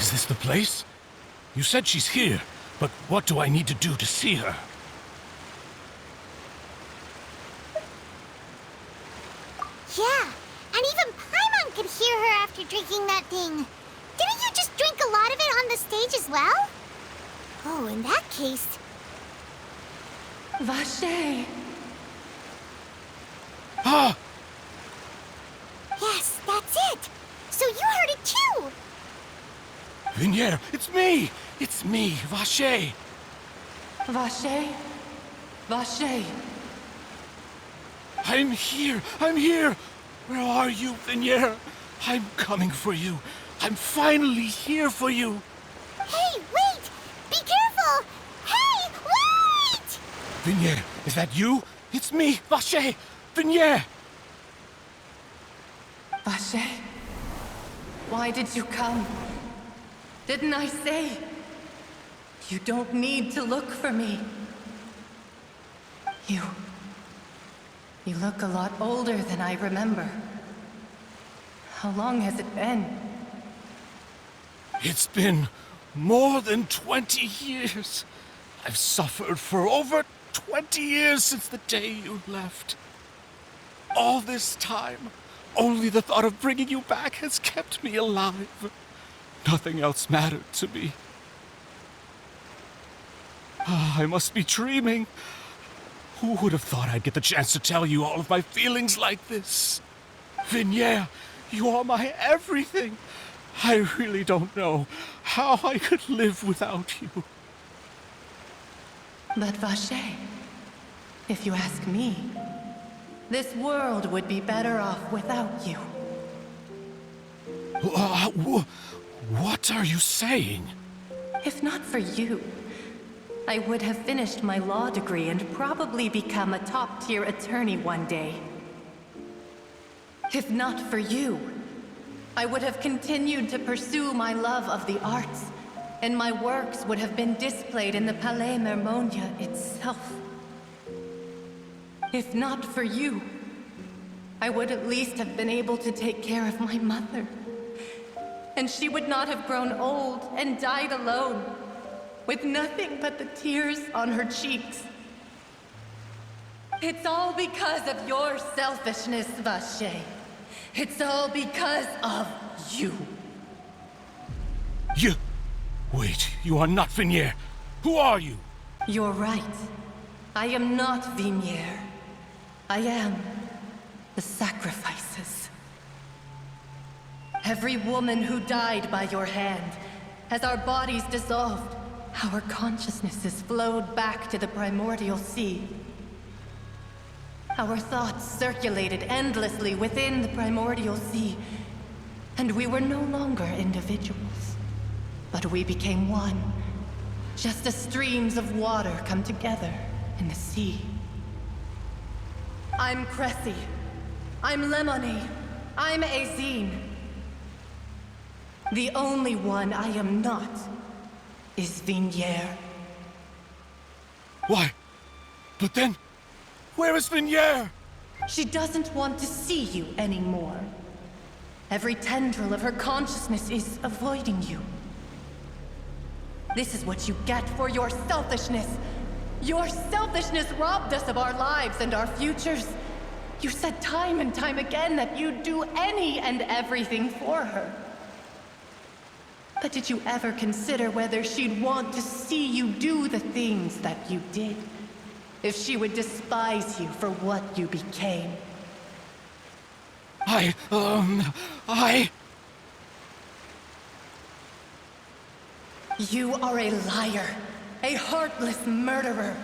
Is this the place? You said she's here, but what do I need to do to see her? Yeah, and even Paimon could hear her after drinking that thing. Didn't you just drink a lot of it on the stage as well? Oh, in that case... Vache! Ah! Yes, that's it! So you heard it too! Vinier, it's me! It's me, Vache! Vache? Vache! I'm here! I'm here! Where are you, Vinier? I'm coming for you. I'm finally here for you. Hey, wait! Be careful! Hey, wait! Vinier, is that you? It's me, Vache! Vinier! Vache? Why did you come? Didn't I say? You don't need to look for me. You look a lot older than I remember. How long has it been? It's been more than 20 years. I've suffered for over 20 years since the day you left. All this time, only the thought of bringing you back has kept me alive. Nothing else mattered to me. I must be dreaming. Who would have thought I'd get the chance to tell you all of my feelings like this? Vinier, you are my everything. I really don't know how I could live without you. But Vache, if you ask me, this world would be better off without you. What are you saying? If not for you, I would have finished my law degree and probably become a top-tier attorney one day. If not for you, I would have continued to pursue my love of the arts, and my works would have been displayed in the Palais Mermonia itself. If not for you, I would at least have been able to take care of my mother. And she would not have grown old and died alone, with nothing but the tears on her cheeks. It's all because of your selfishness, Vache. It's all because of you. You... Wait, you are not Vinier. Who are you? You're right. I am not Vinier. I am the sacrifices. Every woman who died by your hand, as our bodies dissolved, our consciousnesses flowed back to the primordial sea. Our thoughts circulated endlessly within the primordial sea, and we were no longer individuals, but we became one, just as streams of water come together in the sea. I'm Cressy. I'm Lemonade. I'm Azine. The only one I am not is Vinier. Why? But then, where is Vinier? She doesn't want to see you anymore. Every tendril of her consciousness is avoiding you. This is what you get for your selfishness. Your selfishness robbed us of our lives and our futures. You said time and time again that you'd do any and everything for her. But did you ever consider whether she'd want to see you do the things that you did? If she would despise you for what you became? You are a liar, a heartless murderer,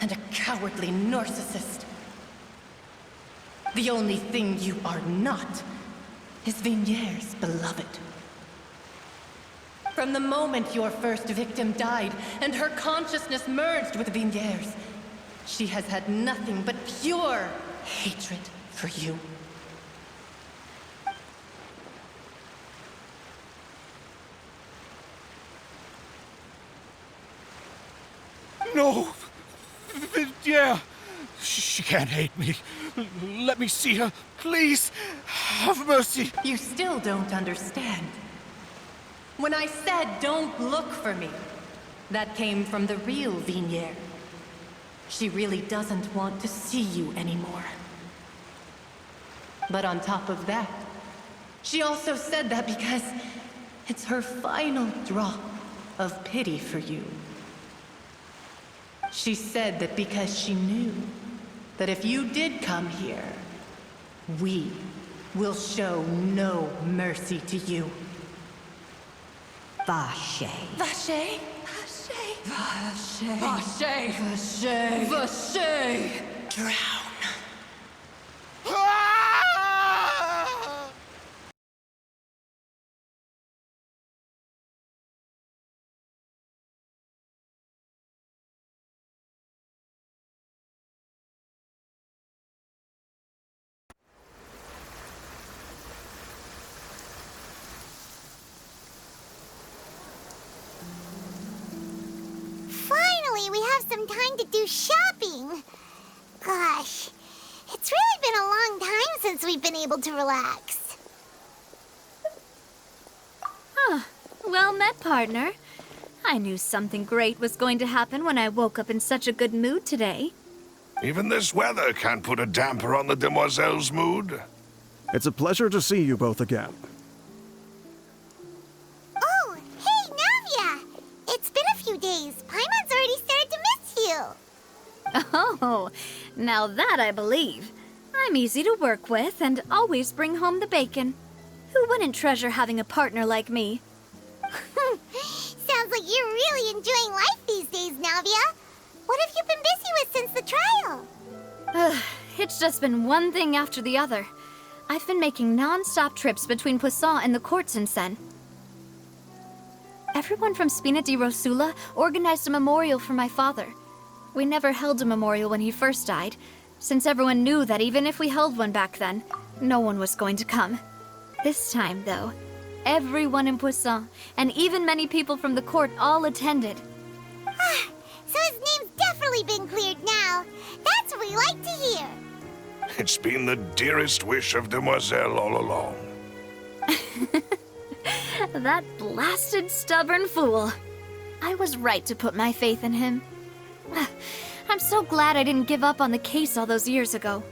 and a cowardly narcissist. The only thing you are not is Vinier's beloved. From the moment your first victim died and her consciousness merged with Vinier's, she has had nothing but pure hatred for you. No! Yeah! She can't hate me. Let me see her. Please! Have mercy! You still don't understand. When I said don't look for me, that came from the real Vignier. She really doesn't want to see you anymore. But on top of that, she also said that because it's her final drop of pity for you. She said that because she knew that if you did come here, we will show no mercy to you. Vache. Vache? Vache? Vache? Vache? Vache? Vache? Drown. Finally, we have some time to do shopping. Gosh, it's really been a long time since we've been able to relax. Well met, partner. I knew something great was going to happen when I woke up in such a good mood today. Even this weather can't put a damper on the demoiselle's mood. It's a pleasure to see you both again. Oh, hey, Navia! It's been a few days. Paimon's already started to miss you. Oh, now that I believe. I'm easy to work with and always bring home the bacon. Who wouldn't treasure having a partner like me? Sounds like you're really enjoying life these days, Navia. What have you been busy with since the trial? It's just been one thing after the other. I've been making non-stop trips between Poisson and the courts in Sen. Everyone from Spina di Rosula organized a memorial for my father. We never held a memorial when he first died, since everyone knew that even if we held one back then, no one was going to come. This time, though, everyone in Poisson, and even many people from the court, all attended. So his name's definitely been cleared now. That's what we like to hear. It's been the dearest wish of Demoiselle all along. That blasted stubborn fool. I was right to put my faith in him. I'm so glad I didn't give up on the case all those years ago.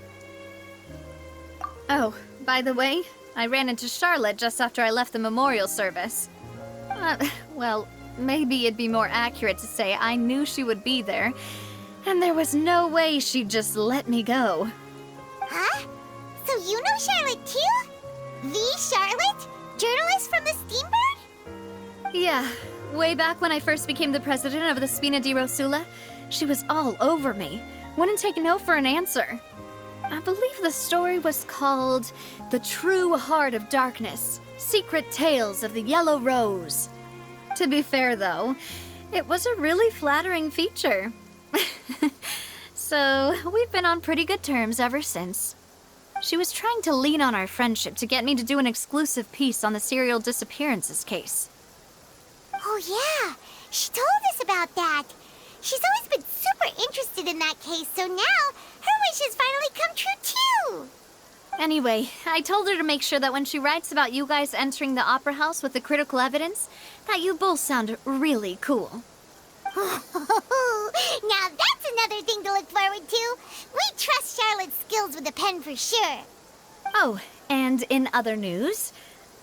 Oh, by the way, I ran into Charlotte just after I left the memorial service. Well, maybe it'd be more accurate to say I knew she would be there, and there was no way she'd just let me go. Huh? So you know Charlotte too? The Charlotte? Journalist from the Steambird? Yeah, way back when I first became the president of the Spina di Rosula, she was all over me. Wouldn't take no for an answer. I believe the story was called The True Heart of Darkness, Secret Tales of the Yellow Rose. To be fair, though, it was a really flattering feature. So, we've been on pretty good terms ever since. She was trying to lean on our friendship to get me to do an exclusive piece on the serial disappearances case. Oh yeah, she told us about that. She's always been super interested in that case, so now her wish has finally come true too. Anyway, I told her to make sure that when she writes about you guys entering the opera house with the critical evidence, that you both sound really cool. Now that's another thing to look forward to. We trust Charlotte's skills with a pen for sure. Oh, and in other news,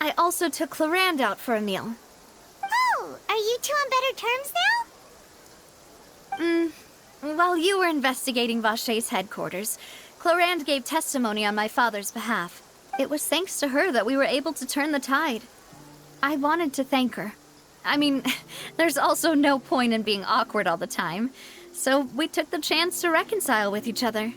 I also took Clarand out for a meal. Oh, are you two on better terms now? While you were investigating Vache's headquarters, Clarand gave testimony on my father's behalf. It was thanks to her that we were able to turn the tide. I wanted to thank her. I mean, there's also no point in being awkward all the time, so we took the chance to reconcile with each other.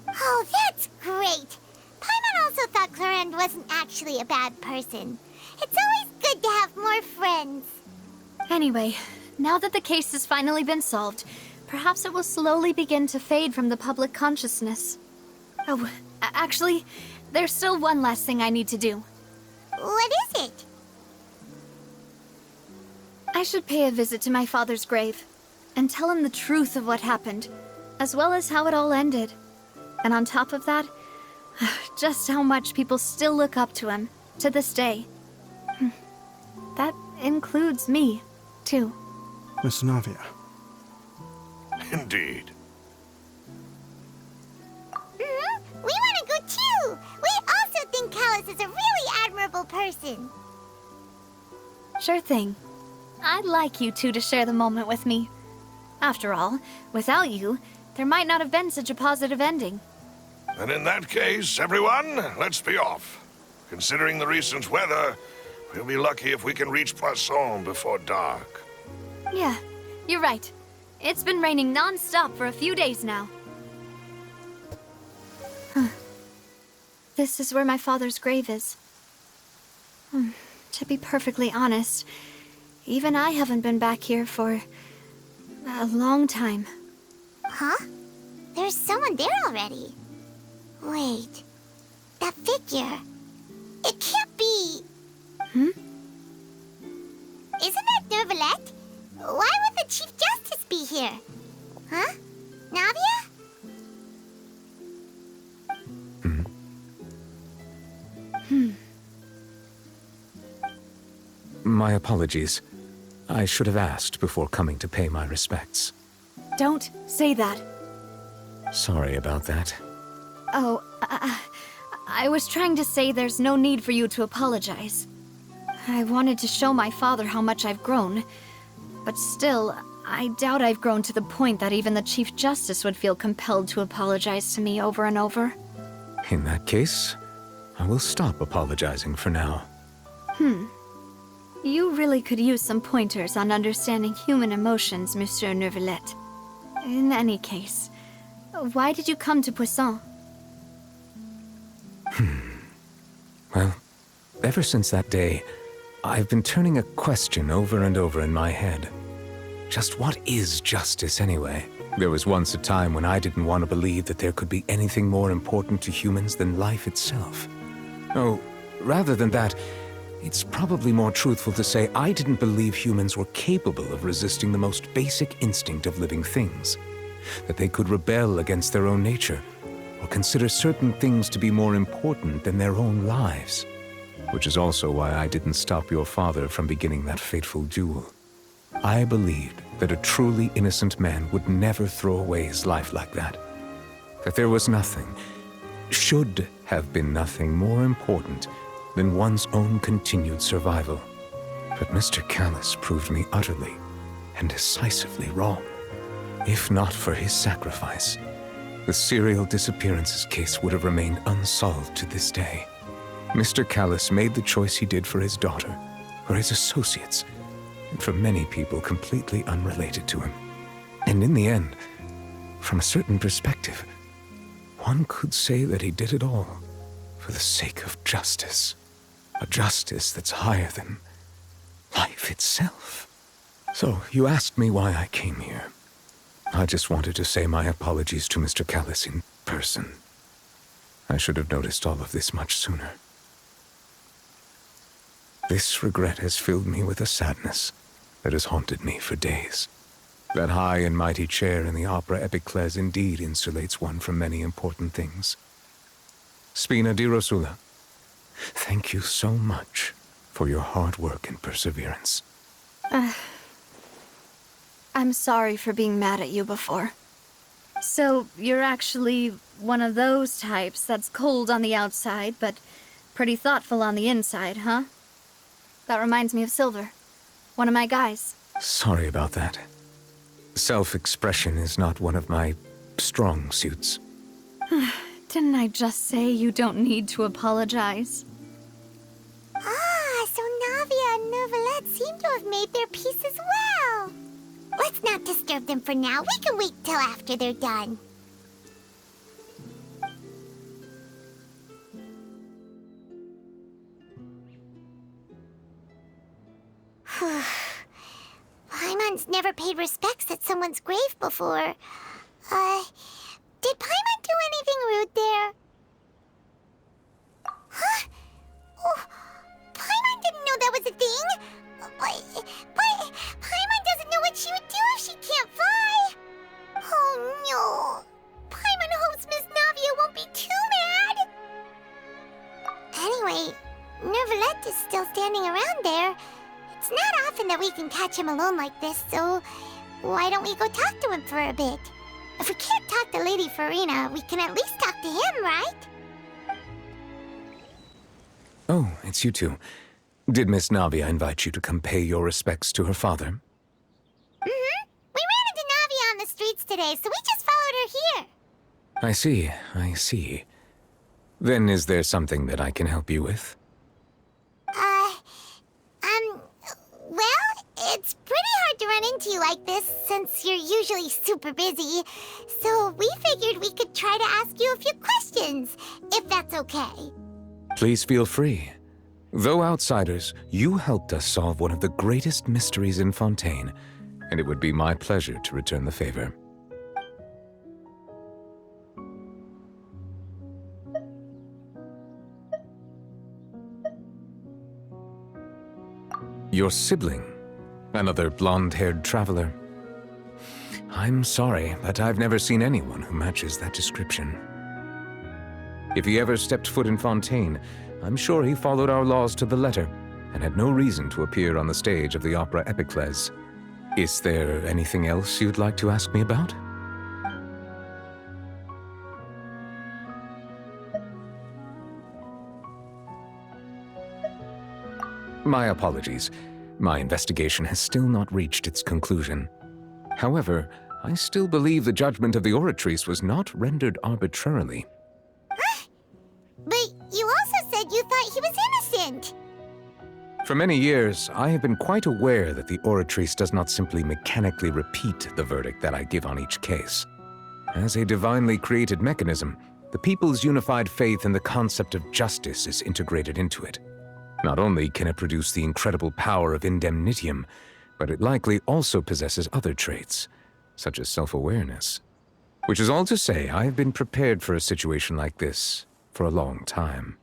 Oh, that's great. Paimon also thought Clarand wasn't actually a bad person. It's always good to have more friends. Anyway, now that the case has finally been solved, perhaps it will slowly begin to fade from the public consciousness. Oh, actually, there's still one last thing I need to do. What is it? I should pay a visit to my father's grave and tell him the truth of what happened, as well as how it all ended. And on top of that, just how much people still look up to him to this day. That includes me, too. Miss Navia. Indeed. We want to go too! We also think Callus is a really admirable person. Sure thing. I'd like you two to share the moment with me. After all, without you, there might not have been such a positive ending. And in that case, everyone, let's be off. Considering the recent weather, we'll be lucky if we can reach Poisson before dark. Yeah, you're right. It's been raining non-stop for a few days now. This is where my father's grave is. To be perfectly honest, even I haven't been back here for a long time. Huh? There's someone there already. Wait. That figure. It can't be. Isn't that Nervalette? Why would the Chief Justice be here? Huh? Navia? My apologies. I should have asked before coming to pay my respects. Don't say that. Sorry about that. Oh, I was trying to say there's no need for you to apologize. I wanted to show my father how much I've grown, but still, I doubt I've grown to the point that even the Chief Justice would feel compelled to apologize to me over and over. In that case, I will stop apologizing for now. You really could use some pointers on understanding human emotions, Monsieur Nervalette. In any case, why did you come to Poisson? Well, ever since that day, I've been turning a question over and over in my head. Just what is justice anyway? There was once a time when I didn't want to believe that there could be anything more important to humans than life itself. Oh, rather than that, it's probably more truthful to say I didn't believe humans were capable of resisting the most basic instinct of living things. That they could rebel against their own nature, or consider certain things to be more important than their own lives. Which is also why I didn't stop your father from beginning that fateful duel. I believed that a truly innocent man would never throw away his life like that. That there was nothing, should have been nothing more important than one's own continued survival. But Mr. Callus proved me utterly and decisively wrong. If not for his sacrifice, the serial disappearances case would have remained unsolved to this day. Mr. Callus made the choice he did for his daughter, for his associates, and for many people completely unrelated to him. And in the end, from a certain perspective, one could say that he did it all for the sake of justice. A justice that's higher than life itself. So, you asked me why I came here. I just wanted to say my apologies to Mr. Callus in person. I should have noticed all of this much sooner. This regret has filled me with a sadness that has haunted me for days. That high and mighty chair in the Opera Epiclese indeed insulates one from many important things. Spina di Rosula, thank you so much for your hard work and perseverance. I'm sorry for being mad at you before. So, you're actually one of those types that's cold on the outside, but pretty thoughtful on the inside, huh? That reminds me of Silver, one of my guys. Sorry about that. Self-expression is not one of my strong suits. Didn't I just say you don't need to apologize? So Navia and Nervalette seem to have made their peace as well. Let's not disturb them for now. We can wait till after they're done. Paimon's never paid respects at someone's grave before. Did Paimon do anything rude there? Huh? Oh, Paimon didn't know that was a thing. But Paimon doesn't know what she would do if she can't fly. Oh no. Paimon hopes Miss Navia won't be too mad. Anyway, Nervalette is still standing around there. It It's not often that we can catch him alone like this, so why don't we go talk to him for a bit? If we can't talk to Lady Farina, we can at least talk to him, right? Oh, it's you two. Did Miss Navia invite you to come pay your respects to her father? Mm-hmm. We ran into Navia on the streets today, so we just followed her here. I see. Then is there something that I can help you with? Well, it's pretty hard to run into you like this since you're usually super busy. So we figured we could try to ask you a few questions, if that's okay. Please feel free. Though outsiders, you helped us solve one of the greatest mysteries in Fontaine, and it would be my pleasure to return the favor. Your sibling, another blonde-haired traveler. I'm sorry, but I've never seen anyone who matches that description. If he ever stepped foot in Fontaine, I'm sure he followed our laws to the letter and had no reason to appear on the stage of the opera Epiclese. Is there anything else you'd like to ask me about? My apologies. My investigation has still not reached its conclusion. However, I still believe the judgment of the Oratrice was not rendered arbitrarily. But you also said you thought he was innocent. For many years, I have been quite aware that the Oratrice does not simply mechanically repeat the verdict that I give on each case. As a divinely created mechanism, the people's unified faith in the concept of justice is integrated into it. Not only can it produce the incredible power of indemnitium, but it likely also possesses other traits, such as self-awareness. Which is all to say, I have been prepared for a situation like this for a long time.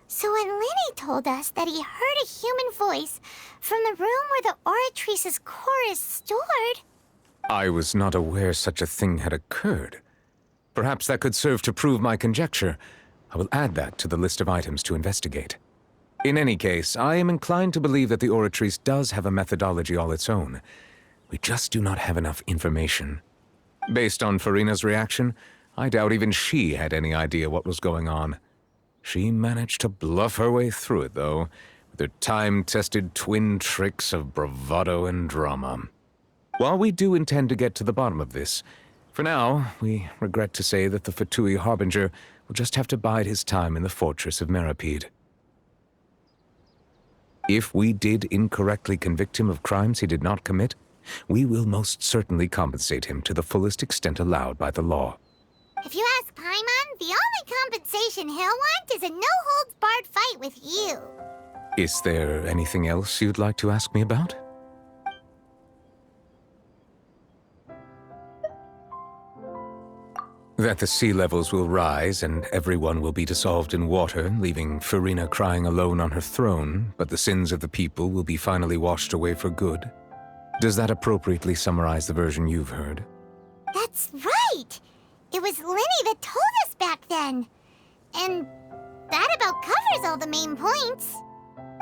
So when Lenny told us that he heard a human voice from the room where the Oratrice's core is stored... I was not aware such a thing had occurred. Perhaps that could serve to prove my conjecture. I will add that to the list of items to investigate. In any case, I am inclined to believe that the Oratrice does have a methodology all its own. We just do not have enough information. Based on Farina's reaction, I doubt even she had any idea what was going on. She managed to bluff her way through it, though, with her time-tested twin tricks of bravado and drama. While we do intend to get to the bottom of this, for now, we regret to say that the Fatui Harbinger will just have to bide his time in the fortress of Meripede. If we did incorrectly convict him of crimes he did not commit, we will most certainly compensate him to the fullest extent allowed by the law. If you ask Paimon, the only compensation he'll want is a no-holds-barred fight with you. Is there anything else you'd like to ask me about? That the sea levels will rise and everyone will be dissolved in water, leaving Farina crying alone on her throne, but the sins of the people will be finally washed away for good. Does that appropriately summarize the version you've heard? That's right! It was Lenny that told us back then. And that about covers all the main points.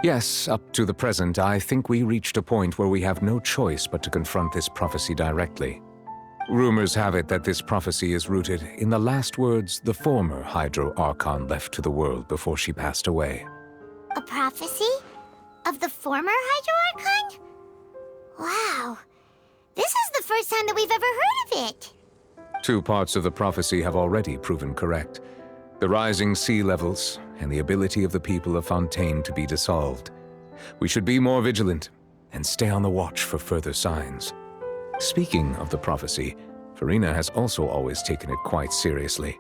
Yes, up to the present, I think we reached a point where we have no choice but to confront this prophecy directly. Rumors have it that this prophecy is rooted in the last words the former Hydro Archon left to the world before she passed away. A prophecy? Of the former Hydro Archon? Wow. This is the first time that we've ever heard of it. Two parts of the prophecy have already proven correct. The rising sea levels and the ability of the people of Fontaine to be dissolved. We should be more vigilant and stay on the watch for further signs. Speaking of the prophecy, Farina has also always taken it quite seriously.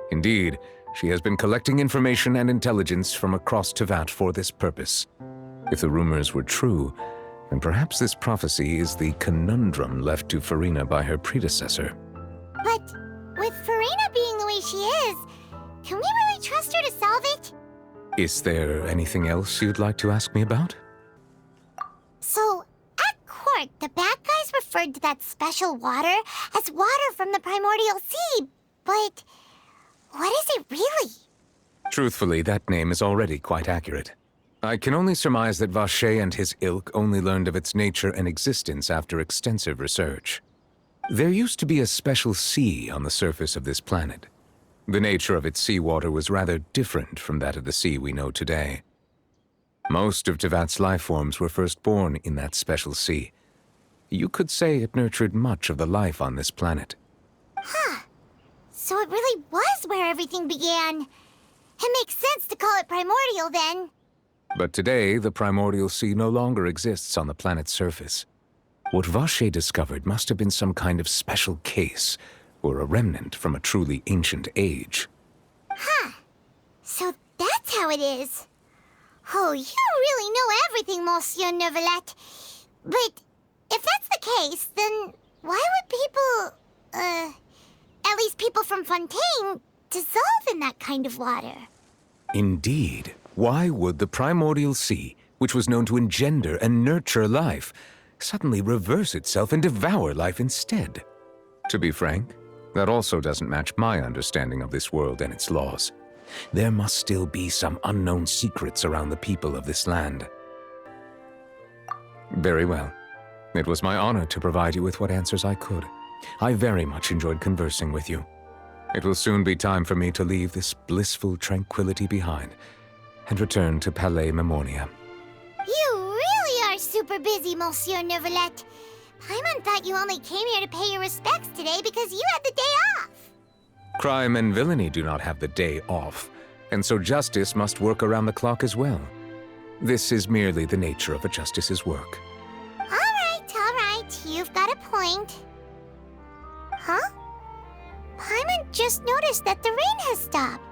Indeed, she has been collecting information and intelligence from across Tevat for this purpose. If the rumors were true, then perhaps this prophecy is the conundrum left to Farina by her predecessor. But with Farina being the way she is, can we really trust her to solve it? Is there anything else you'd like to ask me about? So, at court, the bad guys referred to that special water as water from the primordial sea, but what is it really? Truthfully, that name is already quite accurate. I can only surmise that Vacher and his ilk only learned of its nature and existence after extensive research. There used to be a special sea on the surface of this planet. The nature of its seawater was rather different from that of the sea we know today. Most of Tevat's life forms were first born in that special sea. You could say it nurtured much of the life on this planet. Huh. So it really was where everything began. It makes sense to call it primordial then. But today, the primordial sea no longer exists on the planet's surface. What Vacher discovered must have been some kind of special case, or a remnant from a truly ancient age. Huh. So that's how it is. Oh, you really know everything, Monsieur Neuvillette. But if that's the case, then why would people, at least people from Fontaine, dissolve in that kind of water? Indeed. Why would the primordial sea, which was known to engender and nurture life, suddenly reverse itself and devour life instead? To be frank, that also doesn't match my understanding of this world and its laws. There must still be some unknown secrets around the people of this land. Very well. It was my honor to provide you with what answers I could. I very much enjoyed conversing with you. It will soon be time for me to leave this blissful tranquility behind and return to Palais Memoria. You really are super busy, Monsieur Neuvillette. Paimon thought you only came here to pay your respects today because you had the day off. Crime and villainy do not have the day off, and so justice must work around the clock as well. This is merely the nature of a justice's work. All right. You've got a point. Huh? Paimon just noticed that the rain has stopped.